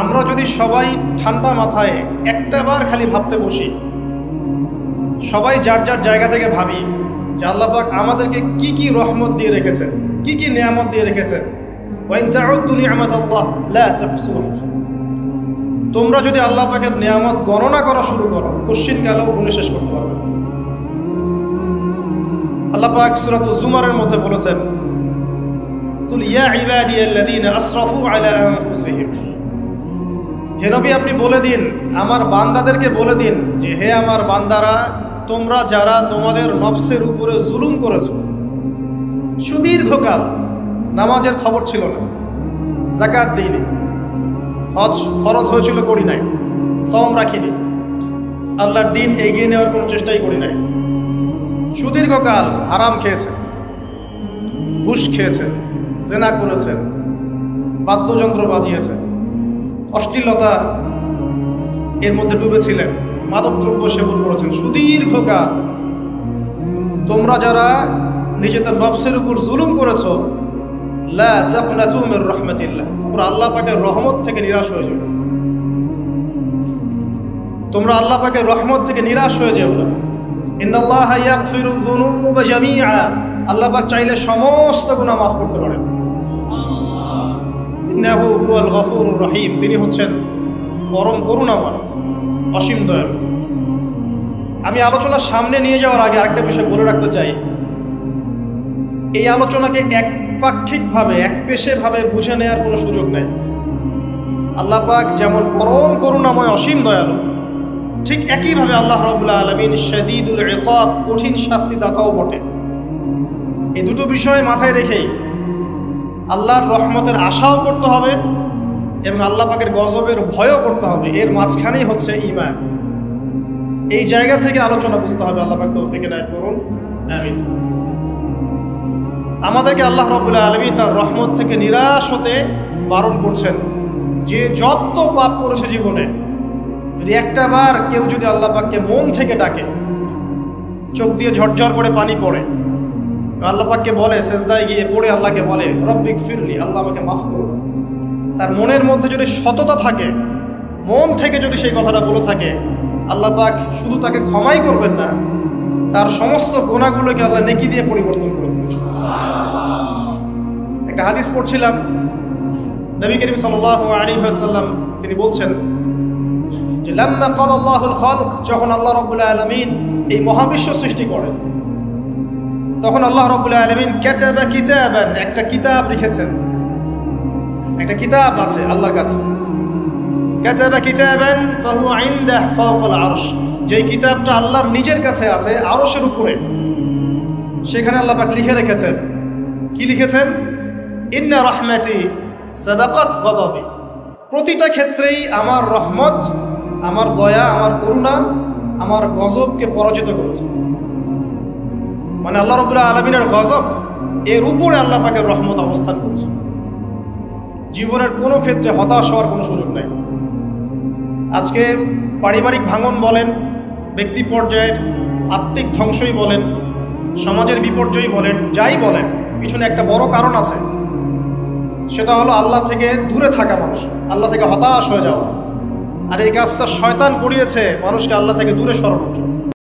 আমরা যদি সবাই ঠান্ডা মাথায় একটাবার খালি ভাবতে বসি, সবাই যার যার জায়গা থেকে ভাবি যে আল্লাহ পাক আমাদেরকে কি কি রহমত দিয়ে রেখেছেন, কি কি নিয়ামত দিয়ে রেখেছেন। ওয়া ইন তাউদ্দু নি'মাতাল্লাহ লা তুহসুহা। তোমরা যদি আল্লাহ পাকের নিয়ামত গণনা করা শুরু করো, কোশ্চিনকালেও গুণে শেষ করতে পারবে। আল্লাহ পাক সূরাতুল জুমারের মধ্যে বলেছেন, কুল ইয়া ইবাদিয়াল্লাযীনা আসরাফু আলা আনফুসিহিম। হে নবী, আপনি বলে দিন, আমার বান্দাদেরকে বলে দিন যে হে আমার বান্দারা, তোমরা যারা তোমাদের নফসের উপরে জুলুম করেছো, সুদীর্ঘকাল নামাজের খবর ছিল না, যাকাত দিইনি, হজ ফরজ হয়েছিল করি নাই, সওম রাখিনি, আল্লাহর দিন এগিয়ে নেওয়ার কোনো চেষ্টাই করি নাই, সুদীর্ঘকাল হারাম খেয়েছেন, ঘুষ খেয়েছেন, জেনা করেছেন, বাদ্যযন্ত্র বাজিয়েছেন, অশ্লীলতা এর মধ্যে ডুবেছিলেন, মাদকদ্রব্য সেবন করেছেন, সুদীর্ঘকাল তোমরা যারা নিজেদের নফসের উপর জুলুম করেছ, লা তাকনাতু মির রাহমাতিল্লাহ, তোমরা আল্লাহ পাকের রহমত থেকে নিরাশ হয়ে যাবে। তোমরা আল্লাহ পাকের রহমত থেকে নিরাশ হয়ে যাবে না। ইন্নাল্লাহা ইয়াগফিরুয যুনুবা জামিআ, আল্লাহ পাক চাইলে সমস্ত গুনাহ মাফ করতে পারেন। ইন্নাহু হুয়াল গফুরুর রহিম, তিনি হচ্ছেন পরম করুণাময়, অসীম দয়ালু। আমি আলোচনা সামনে নিয়ে যাওয়ার আগে আরেকটা বিষয় বলে রাখতে চাই। এই আলোচনাকে একপাক্ষিকভাবে, একপেশেভাবে বুঝে নেওয়ার কোনো সুযোগ নেই। আল্লাহ পাক যেমন পরম করুণাময়, অসীম দয়ালু, ঠিক একইভাবে আল্লাহ রাব্বুল আলামিন শাদীদুল ইকাব, কঠিন শাস্তি দাতাও বটে। এই দুটো বিষয় মাথায় রেখেই আল্লাহর রহমতের আশাও করতে হবে এবং আল্লাহ পাকের গজবের ভয়ও করতে হবে। এর মাঝখানেই হচ্ছে ঈমান। এই জায়গা থেকে আলোচনা বুঝতে হবে। আল্লাহ পাক তৌফিক এনায়েত করুন, আমিন। আমাদেরকে আল্লাহ রাব্বুল আলামিন তার রহমত থেকে নিরাশ হতে বারণ করছেন। যে যত পাপ করেছে জীবনে, যদি একটা বার কেউ যদি আল্লাহ পাককে মন থেকে ডাকে, চোখ দিয়ে ঝরঝর করে পানি পড়ে, আল্লাহ পাককে বলে, সেজদায় গিয়ে পড়ে আল্লাহকে বলে রব্বিক ফিরলি, আল্লাহ আমাকে মাফ করুন, তার মনের মধ্যে যদি সততা থাকে, মন থেকে যদি সেই কথাটা বলে থাকে, আল্লাহ পাক শুধু তাকে ক্ষমাই করবেন না, তার সমস্ত গুনাহগুলোকে আল্লাহ নেকি দিয়ে পরিবর্তন করবেন। একটা হাদিস পড়ছিলাম, নবী করিম সাল্লাল্লাহু আলাইহি ওয়াসাল্লাম তিনি বলছেন যে লাম্মা কাদাল্লাহুল খালক, যখন আল্লাহ রাব্বুল আলামিন এই মহাবিশ্ব সৃষ্টি করেন, তখন আল্লাহ রাব্বুল আলামিন কাতাবা কিতাবান, একটা কিতাব লিখেছেন। একটা কিতাব আছে আল্লাহর কাছে, কাতাবা কিতাবান ফাহুয়া ইনদাহু ফাওকাল আরশ, যে কিতাবটা আল্লাহর নিজের কাছে আছে, আরশের উপরে। সেখানে আল্লাহ পাক লিখে রেখেছেন, কি লিখেছেন? ইন্না রাহমাতি সাবাকাত গাদাবি, প্রতিটা ক্ষেত্রেই আমার রহমত, আমার দয়া, আমার করুণা আমার গজবকে পরাজিত করেছে। মানে আল্লাহ রাব্বুল আলামিনের গজব, এর উপরে আল্লাহ পাকের রহমত অবস্থান করছে। জীবনের কোনো ক্ষেত্রে হতাশ হওয়ার কোনো সুযোগ নেই। আজকে পারিবারিক ভাঙন বলেন, ব্যক্তি পর্যায়ের আত্মিক ধ্বংসই বলেন, সমাজের বিপর্যয় বলেন, যাই বলেন, পিছনে একটা বড় কারণ আছে। সেটা হলো আল্লাহ থেকে দূরে থাকা মানুষ, আল্লাহ থেকে হতাশ হয়ে যাওয়া। আর এই কাজটা শয়তান করিয়েছে মানুষকে আল্লাহ থেকে দূরে সরানোর জন্য।